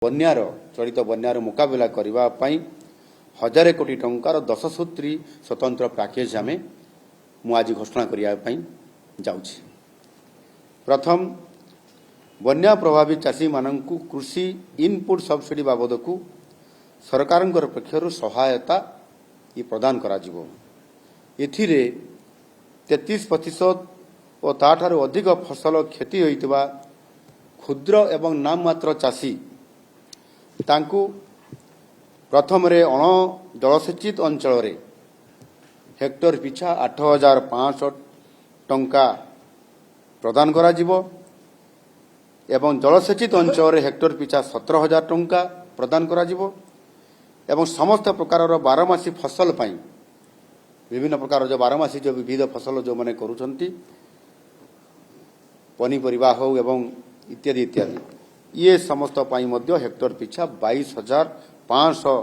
ବନ୍ୟାର ଚଳିତ ବନ୍ୟାର ମୁକାବିଲା କରିବା ପାଇଁ 1000 କୋଟି ଟଙ୍କାର 10 ସୂତ୍ରୀ ସ୍ୱତନ୍ତ୍ର ପ୍ୟାକେଜ ମୁଁ ଆଜି ଘୋଷଣା କରିବା ପାଇଁ ଯାଉଛି। ପ୍ରଥମ, ବନ୍ୟା ପ୍ରଭାବିତ ଚାଷୀମାନଙ୍କୁ କୃଷି ଇନପୁଟ୍ ସବସିଡି ବାବଦକୁ ସରକାରଙ୍କ ପକ୍ଷରୁ ସହାୟତା ପ୍ରଦାନ କରାଯିବ। ଏଥିରେ 33% ଓ ତାଠାରୁ ଅଧିକ ଫସଲ କ୍ଷତି ହୋଇଥିବା କ୍ଷୁଦ୍ର ଏବଂ ନାମମାତ୍ର ଚାଷୀ ତାଙ୍କୁ ପ୍ରଥମରେ ଅଣ ଜଳସେଚିତ ଅଞ୍ଚଳରେ ହେକ୍ଟର ପିଛା 8500 ଟଙ୍କା ପ୍ରଦାନ କରାଯିବ ଏବଂ ଜଳସେଚିତ ଅଞ୍ଚଳରେ ହେକ୍ଟର ପିଛା 17000 ଟଙ୍କା ପ୍ରଦାନ କରାଯିବ ଏବଂ ସମସ୍ତ ପ୍ରକାରର ବାରମାସୀ ଫସଲ ପାଇଁ ବିଭିନ୍ନ ପ୍ରକାର ଯେଉଁ ବାରମାସୀ ଯେଉଁ ବିବିଧ ଫସଲ ଯେଉଁମାନେ କରୁଛନ୍ତି ପନିପରିବା ହେଉ ଏବଂ ଇତ୍ୟାଦି ଇତ୍ୟାଦି ଇଏ ସମସ୍ତ ପାଇଁ ମଧ୍ୟ ହେକ୍ଟର ପିଛା 22500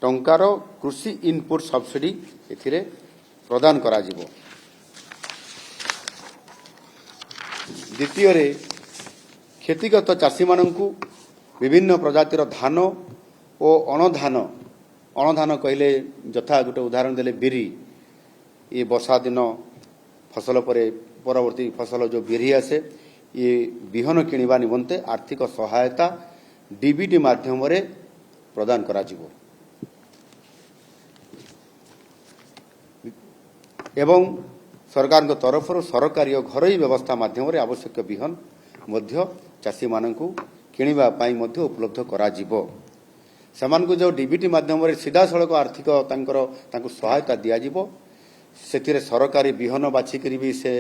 ଟଙ୍କାର କୃଷି ଇନପୁଟ୍ ସବସିଡି ଏଥିରେ ପ୍ରଦାନ କରାଯିବ। ଦ୍ୱିତୀୟରେ, କ୍ଷତିଗ୍ରସ୍ତ ଚାଷୀମାନଙ୍କୁ ବିଭିନ୍ନ ପ୍ରଜାତିର ଧାନ ଓ ଅଣଧାନ କହିଲେ ଯଥା ଗୋଟେ ଉଦାହରଣ ଦେଲେ ବିରି, ଏ ବର୍ଷା ଦିନ ଫସଲ ପରେ ପରବର୍ତ୍ତୀ ଫସଲ ଯେଉଁ ବିରି ଆସେ ଏ ବିହନ କିଣିବା ନିମନ୍ତେ ଆର୍ଥିକ ସହାୟତା ଡିବିଟି ମାଧ୍ୟମରେ ପ୍ରଦାନ କରାଯିବ ଏବଂ ସରକାରଙ୍କ ତରଫରୁ ସରକାରୀ ଓ ଘରୋଇ ବ୍ୟବସ୍ଥା ମାଧ୍ୟମରେ ଆବଶ୍ୟକ ବିହନ ମଧ୍ୟ ଚାଷୀମାନଙ୍କୁ କିଣିବା ପାଇଁ ମଧ୍ୟ ଉପଲବ୍ଧ କରାଯିବ। ସେମାନଙ୍କୁ ଯେଉଁ ଡିବିଟି ମାଧ୍ୟମରେ ସିଧାସଳଖ ଆର୍ଥିକ ତାଙ୍କୁ ସହାୟତା ଦିଆଯିବ, ସେଥିରେ ସରକାରୀ ବିହନ ବାଛିକରି ବି ସେ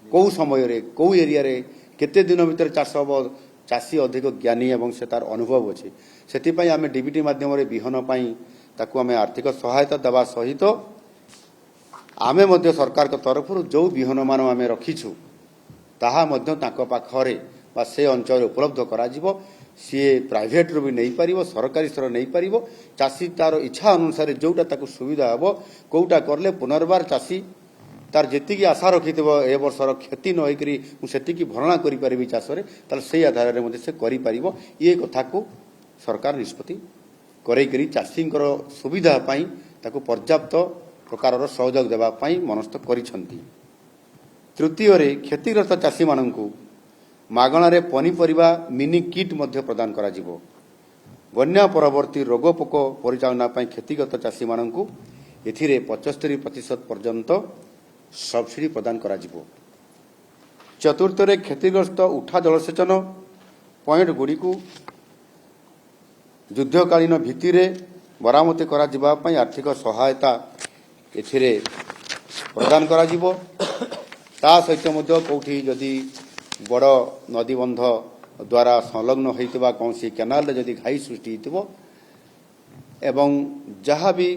କେଉଁ ସମୟରେ କେଉଁ ଏରିଆରେ କେତେ ଦିନ ଭିତରେ ଚାଷ ହେବ, ଚାଷୀ ଅଧିକ ଜ୍ଞାନୀ ଏବଂ ସେ ତାର ଅନୁଭବ ଅଛି। ସେଥିପାଇଁ ଆମେ ଡିବିଟି ମାଧ୍ୟମରେ ବିହନ ପାଇଁ ତାକୁ ଆମେ ଆର୍ଥିକ ସହାୟତା ଦେବା ସହିତ ଆମେ ମଧ୍ୟ ସରକାରଙ୍କ ତରଫରୁ ଯେଉଁ ବିହନମାନ ଆମେ ରଖିଛୁ ତାହା ମଧ୍ୟ ତାଙ୍କ ପାଖରେ ବା ସେ ଅଞ୍ଚଳରେ ଉପଲବ୍ଧ କରାଯିବ। ସିଏ ପ୍ରାଇଭେଟ୍ରୁ ବି ନେଇପାରିବ, ସରକାରୀ ସ୍ତର ନେଇପାରିବ। ଚାଷୀ ତାର ଇଚ୍ଛା ଅନୁସାରେ ଯେଉଁଟା ତାକୁ ସୁବିଧା ହେବ, କେଉଁଟା କଲେ ପୁନର୍ବାର ଚାଷୀ ତାର ଯେତିକି ଆଶା ରଖିଥିବ ଏ ବର୍ଷର କ୍ଷତି ନ ହୋଇକରି ମୁଁ ସେତିକି ଭରଣା କରିପାରିବି ଚାଷରେ, ତାହେଲେ ସେହି ଆଧାରରେ ମଧ୍ୟ ସେ କରିପାରିବ। ଏ କଥାକୁ ସରକାର ନିଷ୍ପତ୍ତି କରେଇକରି ଚାଷୀଙ୍କର ସୁବିଧା ପାଇଁ ତାକୁ ପର୍ଯ୍ୟାପ୍ତ ପ୍ରକାରର ସହଯୋଗ ଦେବା ପାଇଁ ମନସ୍ଥ କରିଛନ୍ତି। ତୃତୀୟରେ, କ୍ଷତିଗ୍ରସ୍ତ ଚାଷୀମାନଙ୍କୁ ମାଗଣାରେ ପନିପରିବା ମିନି କିଟ୍ ମଧ୍ୟ ପ୍ରଦାନ କରାଯିବ। ବନ୍ୟା ପରବର୍ତ୍ତୀ ରୋଗ ପୋକ ପରିଚାଳନା ପାଇଁ କ୍ଷତିଗ୍ରସ୍ତ ଚାଷୀମାନଙ୍କୁ ଏଥିରେ 75% ପର୍ଯ୍ୟନ୍ତ ସବସିଡି ପ୍ରଦାନ କରାଯିବ। ଚତୁର୍ଥରେ, କ୍ଷତିଗ୍ରସ୍ତ ଉଠା ଜଳସେଚନ ପଏଣ୍ଟଗୁଡ଼ିକୁ ଯୁଦ୍ଧକାଳୀନ ଭିତ୍ତିରେ ମରାମତି କରାଯିବା ପାଇଁ ଆର୍ଥିକ ସହାୟତା ଏଥିରେ ପ୍ରଦାନ କରାଯିବ। ତା ସହିତ ମଧ୍ୟ କେଉଁଠି ଯଦି ବଡ଼ ନଦୀବନ୍ଧ ଦ୍ୱାରା ସଂଲଗ୍ନ ହୋଇଥିବା କୌଣସି କେନାଲରେ ଯଦି ଘାଇ ସୃଷ୍ଟି ହୋଇଥିବ ଏବଂ ଯାହା ବି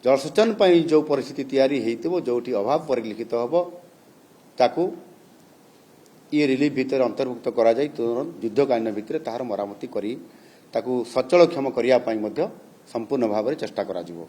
ଜଳସେଚନ ପାଇଁ ଯେଉଁ ପରିସ୍ଥିତି ତିଆରି ହୋଇଥିବ, ଯେଉଁଠି ଅଭାବ ପରିଲକ୍ଷିତ ହେବ, ତାକୁ ରିଲିଫ୍ ଭିତରେ ଅନ୍ତର୍ଭୁକ୍ତ କରାଯାଇ ଯୁଦ୍ଧକାଳୀନ ଭିତରେ ତାହାର ମରାମତି କରି ତାକୁ ସଚଳକ୍ଷମ କରିବା ପାଇଁ ମଧ୍ୟ ସମ୍ପୂର୍ଣ୍ଣ ଭାବରେ ଚେଷ୍ଟା କରାଯିବ।